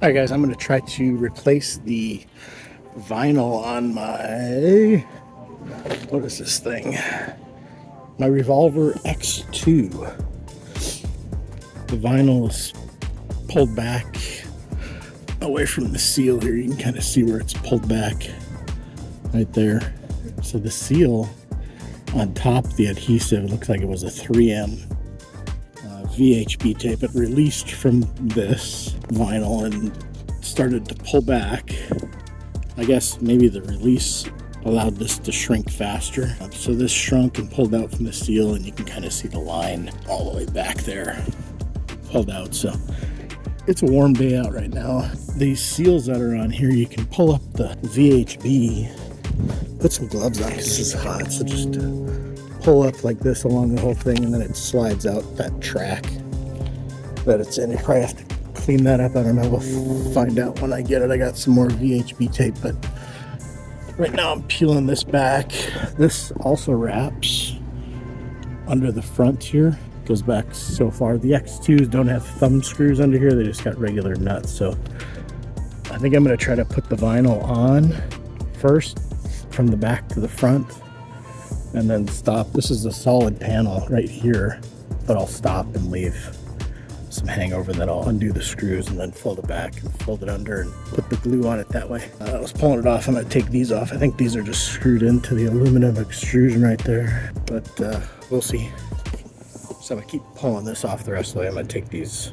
All right, guys, I'm going to try to replace the vinyl on my, what is this thing? My Revolver X2. The vinyl is pulled back away from the seal here. You can kind of see where it's pulled back right there. So the seal on top of the adhesive, it looks like it was a 3M VHB tape. It released from this vinyl and started to pull back. I guess maybe the release allowed this to shrink faster. So this shrunk and pulled out from the seal, and you can kind of see the line all the way back there pulled out. So it's a warm day out right now. These seals that are on here, you can pull up the VHB, put some gloves on because this is hot. So just pull up like this along the whole thing, and then it slides out that track that it's in. You probably have to clean that up. I don't know. We'll find out when I get it. I got some more VHB tape, but right now I'm peeling this back. This also wraps under the front here. Goes back so far. The X2s don't have thumb screws under here. They just got regular nuts. So I think I'm going to try to put the vinyl on first from the back to the front, and then stop. This is a solid panel right here, but I'll stop and leave some hangover. Then I'll undo the screws and then fold it back and fold it under and put the glue on it that way. I was pulling it off. I'm going to take these off. I think these are just screwed into the aluminum extrusion right there, but we'll see. So I'm going to keep pulling this off the rest of the way. I'm going to take these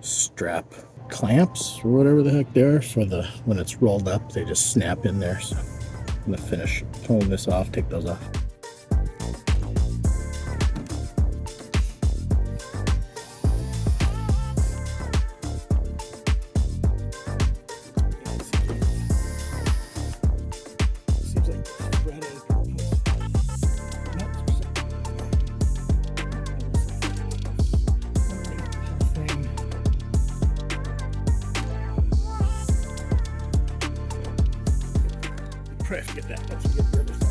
strap clamps or whatever the heck they are for the, when it's rolled up, they just snap in there. So I'm going to finish pulling this off, take those off. Probably have to get that once we get the other side.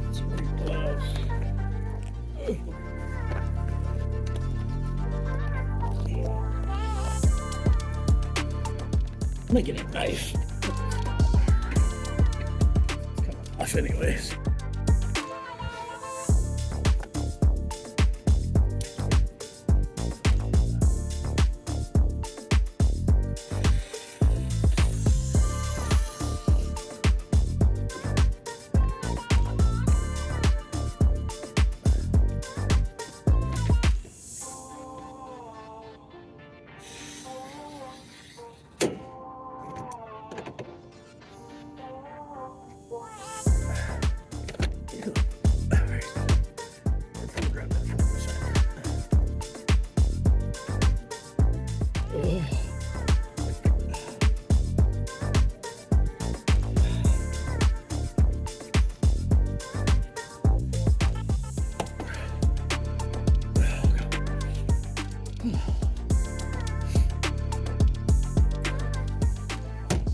It's pretty close. I'm gonna get a knife. It's coming off anyways.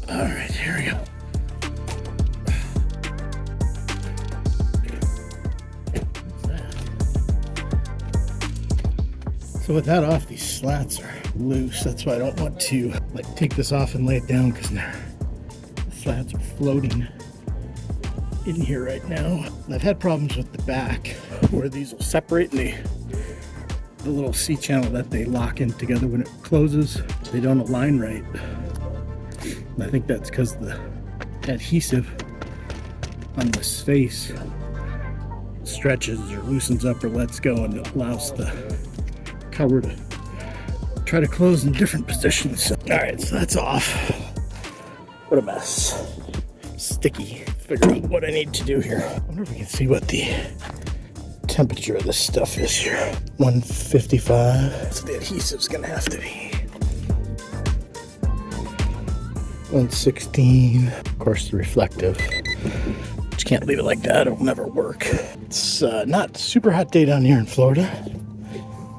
All right, here we go. So with that off, these slats are loose. That's why I don't want to like take this off and lay it down, because the slats are floating in here right now. And I've had problems with the back where these will separate and the little C channel that they lock in together when it closes, they don't align right. And I think that's because the adhesive on this face stretches or loosens up or lets go, and it allows the cover to try to close in different positions. So, all right, so that's off. What a mess. Sticky. Figure out what I need to do here. I wonder if we can see what the temperature of this stuff is here. 155. So the adhesive's gonna have to be 116. Of course, the reflective, which just can't leave it like that. It'll never work. It's not super hot day down here in Florida.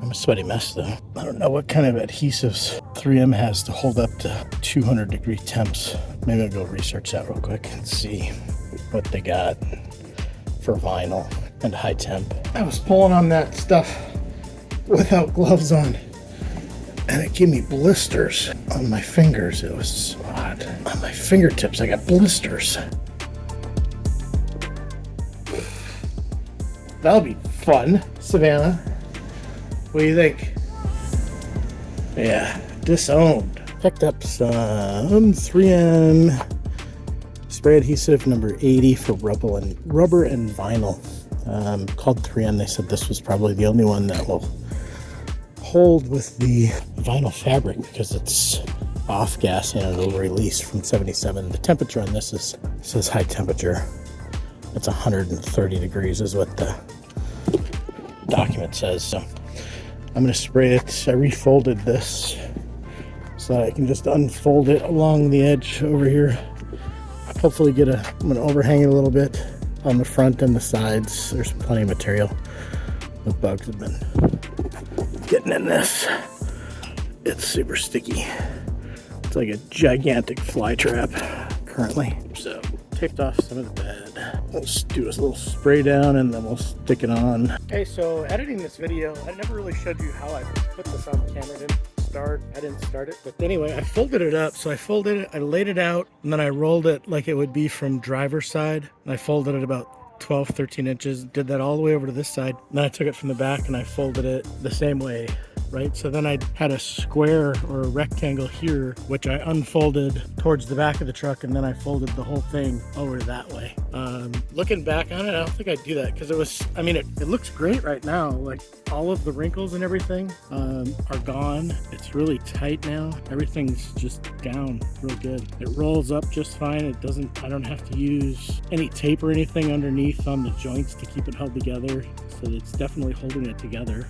I'm a sweaty mess though. I don't know what kind of adhesives 3M has to hold up to 200-degree temps. Maybe I'll go research that real quick and see what they got for vinyl and high temp. I was pulling on that stuff without gloves on, and it gave me blisters on my fingers. It was so hot. On my fingertips, I got blisters. That'll be fun. Savannah, what do you think? Yeah, disowned. Picked up some 3M spray adhesive number 80 for rubber and vinyl. Called 3M. They said this was probably the only one that will hold with the vinyl fabric because it's off gassing and it'll release from 77. The temperature on this says high temperature. It's 130 degrees is what the document says. So I'm going to spray it. I refolded this so that I can just unfold it along the edge over here. Hopefully I'm going to overhang it a little bit on the front and the sides. There's plenty of material. The bugs have been getting in this. It's super sticky. It's like a gigantic fly trap currently. So taped off some of the bed. We'll just do a little spray down and then we'll stick it on. Okay, so editing this video, I never really showed you how I put this on camera. I didn't start it, but anyway, I folded it up. So I folded it, I laid it out, and then I rolled it like it would be from driver's side. And I folded it about 12, 13 inches, did that all the way over to this side. And then I took it from the back and I folded it the same way, right? So then I had a square or a rectangle here, which I unfolded towards the back of the truck, and then I folded the whole thing over that way. Looking back on it, I don't think I'd do that because it was, I mean, it looks great right now. Like all of the wrinkles and everything are gone. It's really tight now. Everything's just down real good. It rolls up just fine. It doesn't, I don't have to use any tape or anything underneath on the joints to keep it held together. So it's definitely holding it together.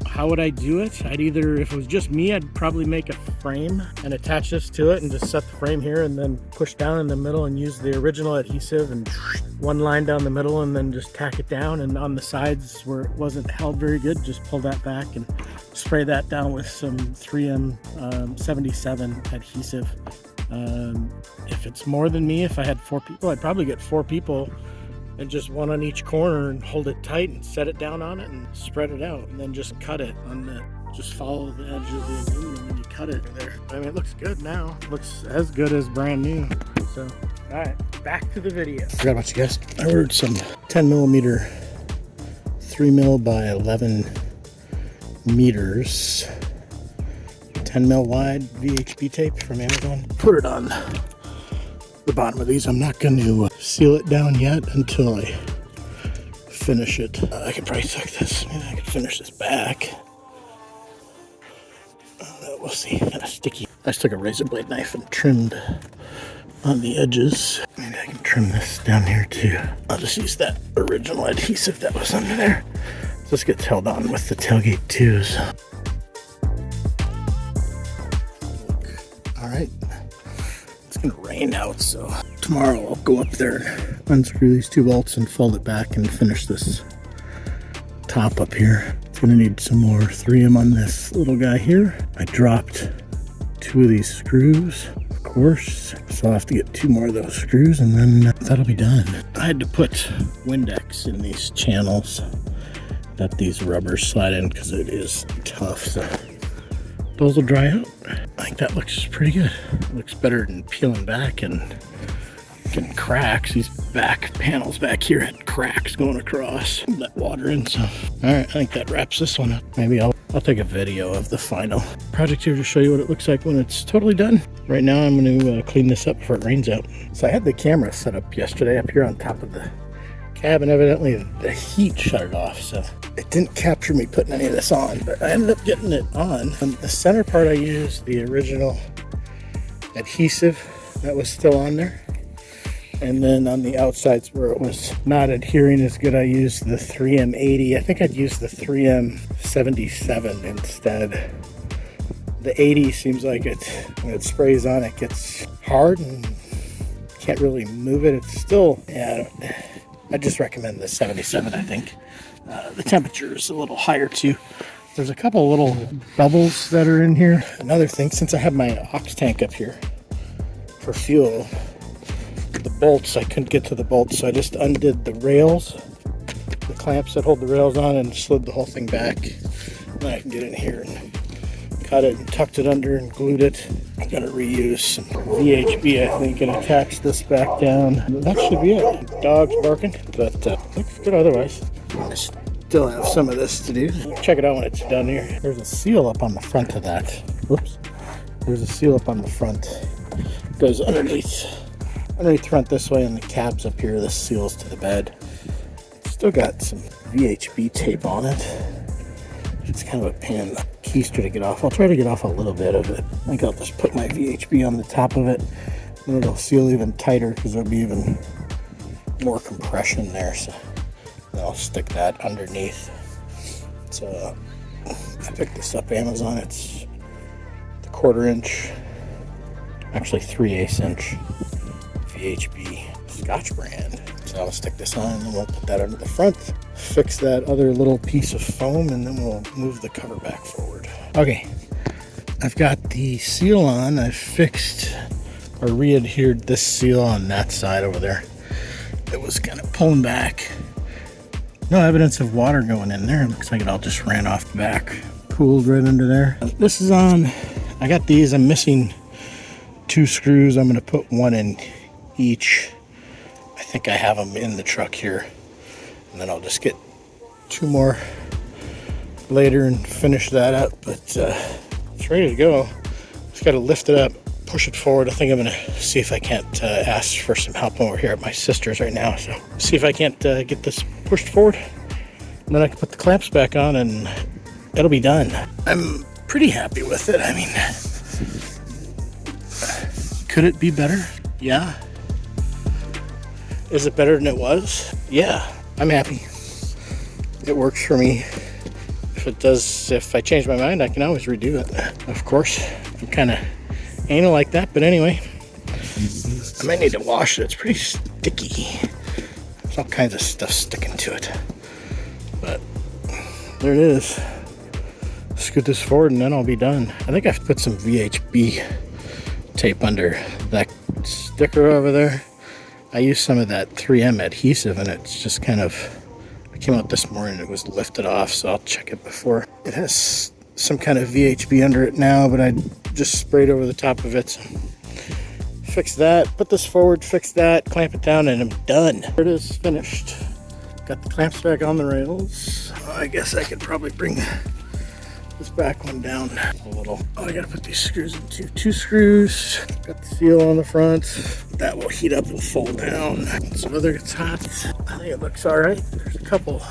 How would I do it? I'd either, if it was just me, I'd probably make a frame and attach this to it and just set the frame here and then push down in the middle and use the original adhesive and one line down the middle and then just tack it down, and on the sides where it wasn't held very good, just pull that back and spray that down with some 3M 77 adhesive. If it's more than me, if I had 4 people, I'd probably get 4 people and just one on each corner and hold it tight and set it down on it and spread it out, and then just cut it on the, just follow the edge of the aluminum and you cut it there. I mean, it looks good now. It looks as good as brand new. So, all right, back to the video. Forgot about you guys. I ordered some 10 millimeter 3 mil by 11 meters 10 mil wide VHB tape from Amazon. Put it on the bottom of these. I'm not going to seal it down yet until I finish it. I could probably tuck this. Maybe I could finish this back. We'll see. Kind of sticky. I just took a razor blade knife and trimmed on the edges. Maybe I can trim this down here too. I'll just use that original adhesive that was under there. This gets held on with the tailgate too. So. All right. It's gonna rain out, so tomorrow I'll go up there, unscrew these 2 bolts and fold it back and finish this top up here. It's gonna need some more 3M on this little guy here. I dropped 2 of these screws, of course, so I'll have to get 2 more of those screws and then that'll be done. I had to put Windex in these channels that these rubbers slide in because it is tough, so those will dry out. I think that looks pretty good. It looks better than peeling back and getting cracks. These back panels back here had cracks going across. Let water in, so. All right, I think that wraps this one up. Maybe I'll take a video of the final project here to show you what it looks like when it's totally done. Right now I'm gonna clean this up before it rains out. So I had the camera set up yesterday up here on top of the cab, and evidently the heat shut it off, so it didn't capture me putting any of this on, but I ended up getting it on. On the center part I used the original adhesive that was still on there, and then on the outsides where it was not adhering as good I used the 3M 80. I think I'd use the 3M 77 instead. The 80 seems like it, when it sprays on, it gets hard and can't really move it. It's still, yeah, I just recommend the 77, I think. The temperature is a little higher too. There's a couple little bubbles that are in here. Another thing, since I have my ox tank up here for fuel, the bolts, I couldn't get to the bolts, so I just undid the rails, the clamps that hold the rails on, and slid the whole thing back. Then I can get in here and cut it and tucked it under and glued it. I'm gonna reuse some VHB, I think, and attach this back down. That should be it. Dog's barking, but looks good otherwise. I still have some of this to do. Check it out when it's done here. There's a seal up on the front of that. Whoops. There's a seal up on the front. It goes underneath front this way, and the cab's up here. This seals to the bed. Still got some VHB tape on it. It's kind of a pain in the keister to get off. I'll try to get off a little bit of it. I think I'll just put my VHB on the top of it, and it'll seal even tighter because there'll be even more compression there. So then I'll stick that underneath. So I picked this up Amazon. It's the 1/4 inch, actually 3/8 inch VHB Scotch brand. So I'll stick this on, and then we'll put that under the front, fix that other little piece of foam, and then we'll move the cover back forward. Okay, I've got the seal on. I've fixed or re-adhered this seal on that side over there. It was kind of pulling back. No evidence of water going in there. It looks like it all just ran off the back. Cooled right under there. This is on. I got these. I'm missing 2 screws. I'm going to put 1 in each. I think I have them in the truck here. And then I'll just get 2 more later and finish that up. But it's ready to go. Just got to lift it up, push it forward. I think I'm going to see if I can't ask for some help over here at my sister's right now. So see if I can't get this pushed forward. And then I can put the clamps back on and it'll be done. I'm pretty happy with it. I mean, could it be better? Yeah. Is it better than it was? Yeah. I'm happy. It works for me. If I change my mind, I can always redo it. Of course, I'm kind of anal like that, but anyway. I might need to wash it. It's pretty sticky. There's all kinds of stuff sticking to it. But there it is. Scoot this forward and then I'll be done. I think I've put some VHB tape under that sticker over there. I used some of that 3M adhesive, and it's just kind of, I came out this morning, it was lifted off, so I'll check it before. It has some kind of VHB under it now, but I just sprayed over the top of it. So fix that, put this forward, fix that, clamp it down, and I'm done. There it is, finished. Got the clamps back on the rails. I guess I could probably bring this back one down a little. Oh, I gotta put these screws in too. 2 screws. Got the seal on the front. That will heat up and fold down. So whether it's hot, I think it looks all right. There's a couple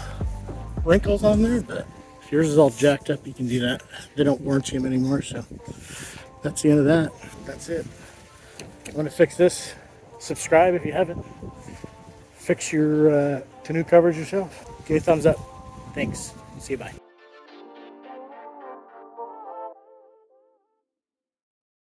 wrinkles on there, but if yours is all jacked up, you can do that. They don't warranty them anymore, so that's the end of that. That's it. If you want to fix this, subscribe if you haven't. Fix your Tonneau covers yourself. Give me a thumbs up. Thanks. See you, bye.